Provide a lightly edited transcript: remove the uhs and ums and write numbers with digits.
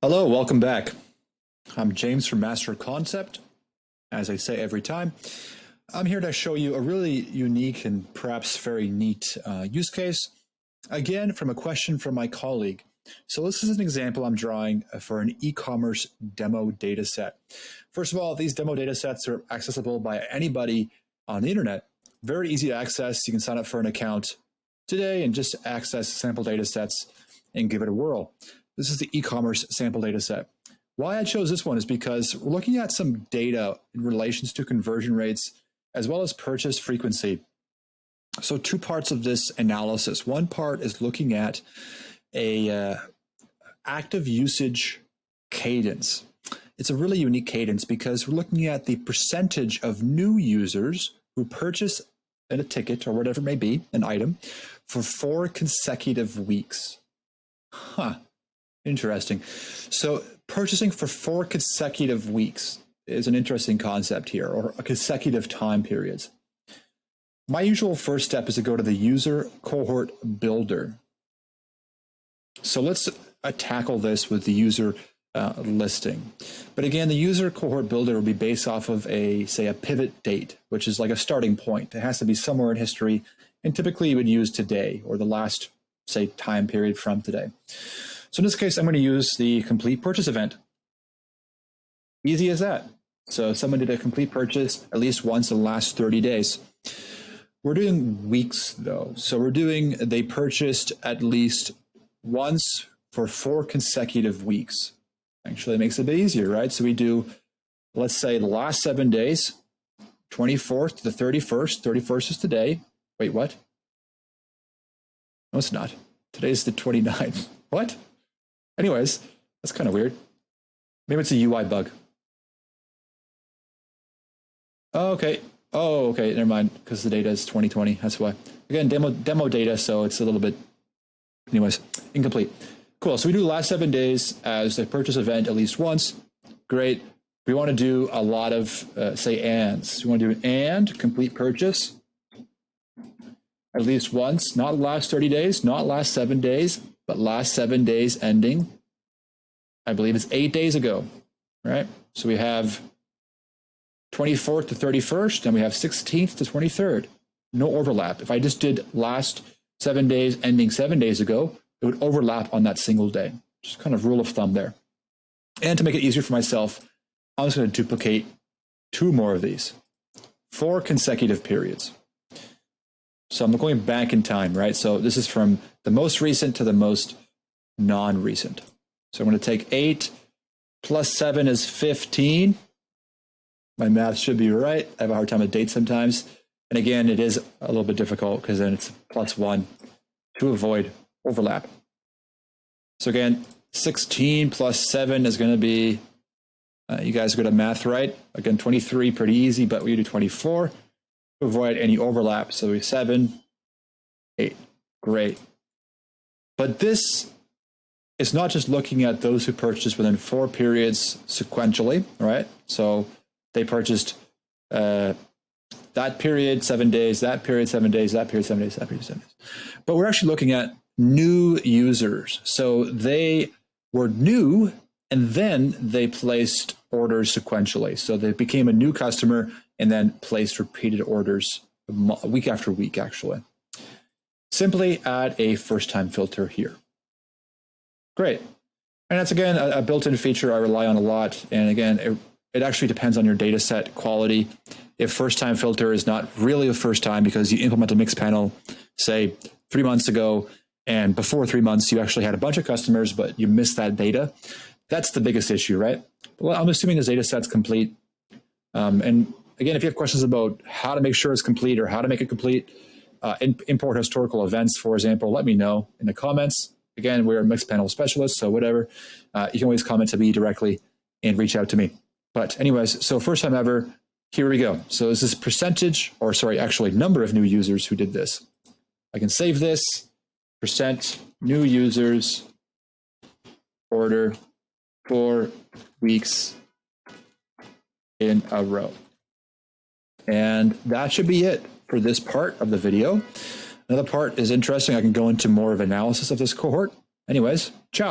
Hello, welcome back. I'm James from Master Concept. As I say every time, I'm here to show you a really unique and perhaps very neat use case, again, from a question from my colleague. So this is an example I'm drawing for an e-commerce demo data set. First of all, these demo data sets are accessible by anybody on the internet. Very easy to access. You can sign up for an account today and just access sample data sets and give it a whirl. This is the e-commerce sample data set. Why I chose this one is because we're looking at some data in relations to conversion rates as well as purchase frequency. So two parts of this analysis. One part is looking at a active usage cadence. It's a really unique cadence because we're looking at the percentage of new users who purchase a ticket or whatever it may be, an item, for 4 consecutive weeks. Interesting. So purchasing for 4 consecutive weeks is an interesting concept here, or consecutive time periods. My usual first step is to go to the user cohort builder. So let's tackle this with the user listing. But again, the user cohort builder will be based off of say a pivot date, which is like a starting point. It has to be somewhere in history, and typically you would use today or the last, say, time period from today. So in this case, I'm going to use the complete purchase event. Easy as that. So someone did a complete purchase at least once in the last 30 days. We're doing weeks though. So we're doing, they purchased at least once for 4 consecutive weeks. Actually, it makes it a bit easier, right? So we do, let's say the last 7 days, 24th to the 31st. 31st is today. Wait, what? No, it's not. Today's the 29th. What? Anyways, that's kind of weird. Maybe it's a UI bug. Oh, okay. Oh, okay. Never mind. Because the data is 2020. That's why. Again, demo data, so it's a little bit, anyways, incomplete. Cool. So we do the last 7 days as a purchase event at least once. Great. We want to do a lot of, say, ands. We want to do an and, complete purchase, at least once, not last 30 days, not last 7 days, but last 7 days ending, I believe it's 8 days ago, right? So we have 24th to 31st, and we have 16th to 23rd. No overlap. If I just did last 7 days ending 7 days ago, it would overlap on that single day. Just kind of rule of thumb there. And to make it easier for myself, I'm just going to duplicate 2 more of these. 4 consecutive periods. So I'm going back in time, right? So this is from the most recent to the most non-recent. So I'm going to take 8 plus 7 is 15. My math should be right. I have a hard time with dates sometimes. And again, it is a little bit difficult because then it's plus 1 to avoid overlap. So again, 16 plus 7 is going to be, you guys are good at math, right? Again, 23, pretty easy, but we do 24 to avoid any overlap. So we 7, 8, great. But this is not just looking at those who purchased within 4 periods sequentially, right? So they purchased that period, 7 days, that period, 7 days, that period, 7 days, that period, 7 days. But we're actually looking at new users. So they were new and then they placed orders sequentially. So they became a new customer and then placed repeated orders week after week, actually. Simply add a first-time filter here. Great. And that's, again, a built-in feature I rely on a lot. And again, it actually depends on your data set quality. If first-time filter is not really a first time because you implemented Mixpanel, say, 3 months ago, and before 3 months, you actually had a bunch of customers, but you missed that data, that's the biggest issue, right? Well, I'm assuming this data set's complete. And again, if you have questions about how to make sure it's complete or how to make it complete, import historical events, for example, let me know in the comments. Again, we're Mixpanel specialists, so whatever. You can always comment to me directly and reach out to me. But anyways, so first time ever, here we go. So this is percentage, or sorry, actually number of new users who did this. I can save this, percent new users, order 4 weeks in a row. And that should be it for this part of the video. Another part is interesting. I can go into more of analysis of this cohort. Anyways, ciao.